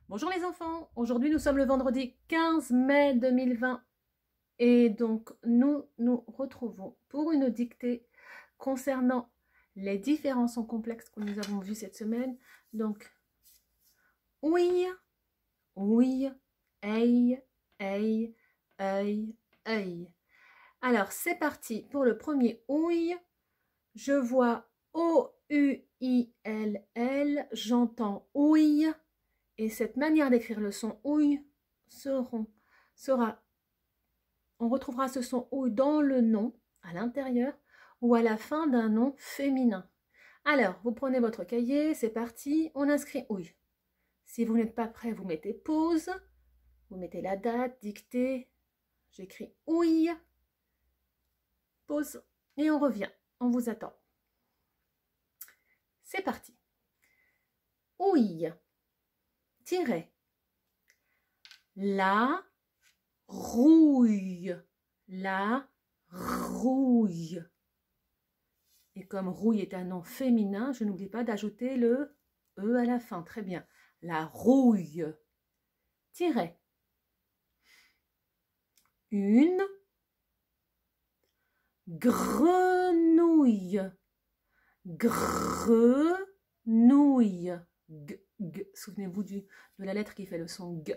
Bonjour les enfants, aujourd'hui nous sommes le vendredi 15 mai 2020 et donc nous nous retrouvons pour une dictée concernant les différents sons complexes que nous avons vus cette semaine. Donc, oui, oui, ei, ei, ei. Alors c'est parti pour le premier ouille. Je vois O-U-I-L-L, j'entends ouille. Et cette manière d'écrire le son ouille on retrouvera ce son ouille dans le nom, à l'intérieur, ou à la fin d'un nom féminin. Alors, vous prenez votre cahier, c'est parti, on inscrit ouille. Si vous n'êtes pas prêt, vous mettez pause, vous mettez la date, dictée, j'écris ouille, pause, et on revient, on vous attend. C'est parti. Ouille. Tiret. La rouille. La rouille. Et comme rouille est un nom féminin, je n'oublie pas d'ajouter le E à la fin. Très bien. La rouille. Tiret. Une grenouille. Grenouille. G, g. Souvenez-vous de la lettre qui fait le son G.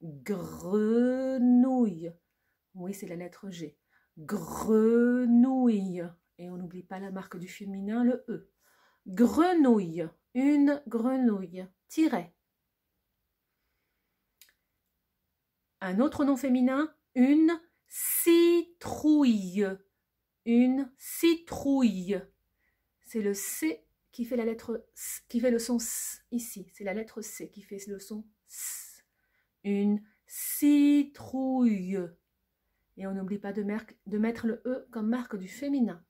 Grenouille. Oui, c'est la lettre G. Grenouille. Et on n'oublie pas la marque du féminin, le E. Grenouille. Une grenouille. Tiret. Un autre nom féminin, une citrouille. Une citrouille. C'est le C qui fait la lettre S, qui fait le son S ici. C'est la lettre C qui fait le son S. Une citrouille. Et on n'oublie pas de mettre le E comme marque du féminin.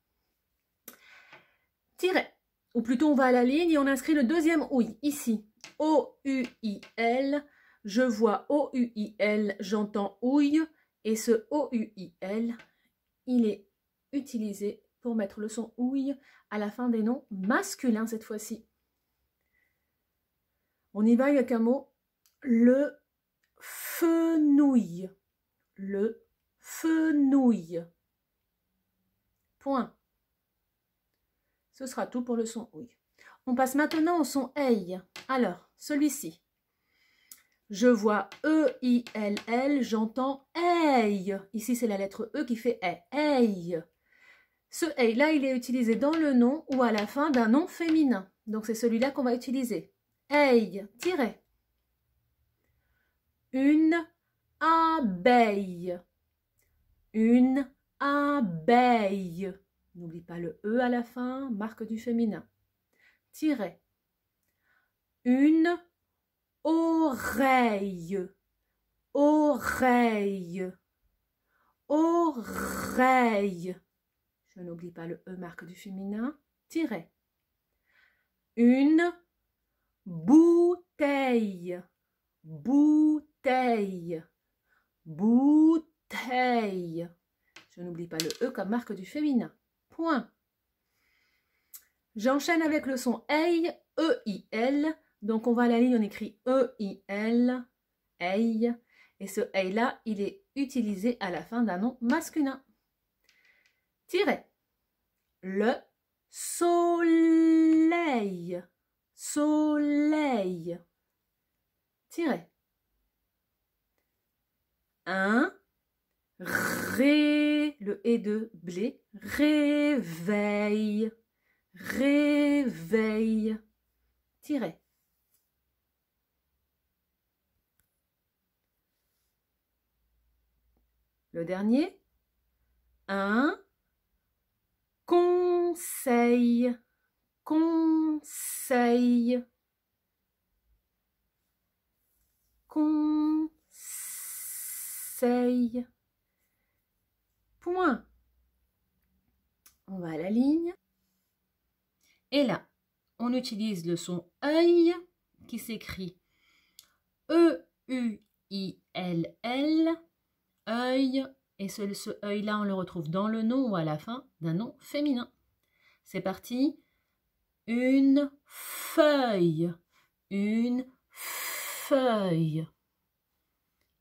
Tiret. Ou plutôt on va à la ligne et on inscrit le deuxième ouille. Ici, O-U-I-L. Je vois O-U-I-L, j'entends ouille. Et ce O-U-I-L, il est utilisé pour mettre le son ouille à la fin des noms masculins cette fois-ci. On y va avec un mot, le fenouil. Le fenouil. Point. Ce sera tout pour le son ouille. On passe maintenant au son ei. Alors, celui-ci. Je vois E-I-L-L, j'entends ei. Ici, c'est la lettre E qui fait ei. Ei. Ce ei là, il est utilisé dans le nom ou à la fin d'un nom féminin. Donc, c'est celui-là qu'on va utiliser. Ei, tiret. Une abeille. Une abeille. N'oublie pas le E à la fin, marque du féminin. Tiret. Une oreille. Oreille. Oreille. Je n'oublie pas le E, marque du féminin. Tiret. Une bouteille. Bouteille. Bouteille. Je n'oublie pas le E comme marque du féminin. Point. J'enchaîne avec le son ei, E-I-L. Donc on va à la ligne, on écrit E-I-L, ei. Et ce ei là, il est utilisé à la fin d'un nom masculin. Tiret. Le soleil. Soleil. Tiret. Un le et de blé, réveil. Réveil. Tiret. Le dernier. Un conseil. Conseil. Conseil. Point. On va à la ligne. Et là, on utilise le son œil qui s'écrit E-U-I-L-L, œil, et ce œil-là, on le retrouve dans le nom ou à la fin d'un nom féminin. C'est parti. Une feuille. Une feuille.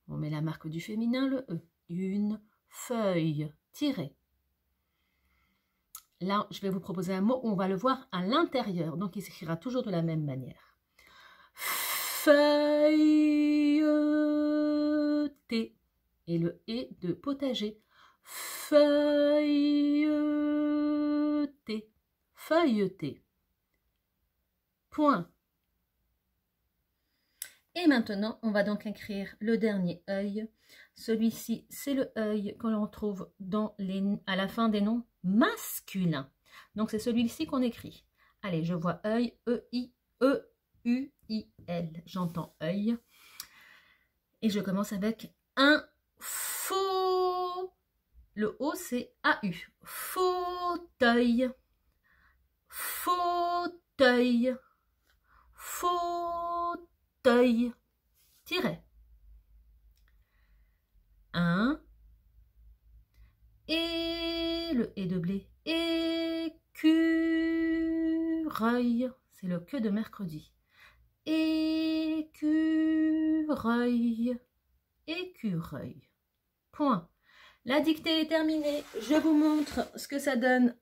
On met la marque du féminin, le E. Une feuille. Tirez. Là, je vais vous proposer un mot où on va le voir à l'intérieur. Donc, il s'écrira toujours de la même manière. Feuilleté. Et le E de potager. Feuilleté. Feuilleté. Point. Et maintenant, on va donc écrire le dernier œil. Celui-ci, c'est le œil que l'on trouve à la fin des noms masculins. Donc, c'est celui-ci qu'on écrit. Allez, je vois œil, E-I-E-U-I-L. J'entends œil. Et je commence avec un faux. Le O, c'est A-U. Fauteuil. Fauteuil. Fauteuil. Tiret. Un. Et le et de blé. Écureuil. C'est le que de mercredi. Écureuil. Écureuil. Point. La dictée est terminée. Je vous montre ce que ça donne.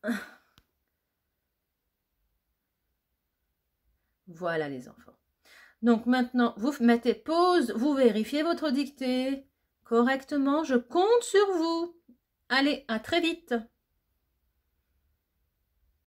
Voilà les enfants. Donc maintenant, vous mettez pause, vous vérifiez votre dictée correctement. Je compte sur vous. Allez, à très vite.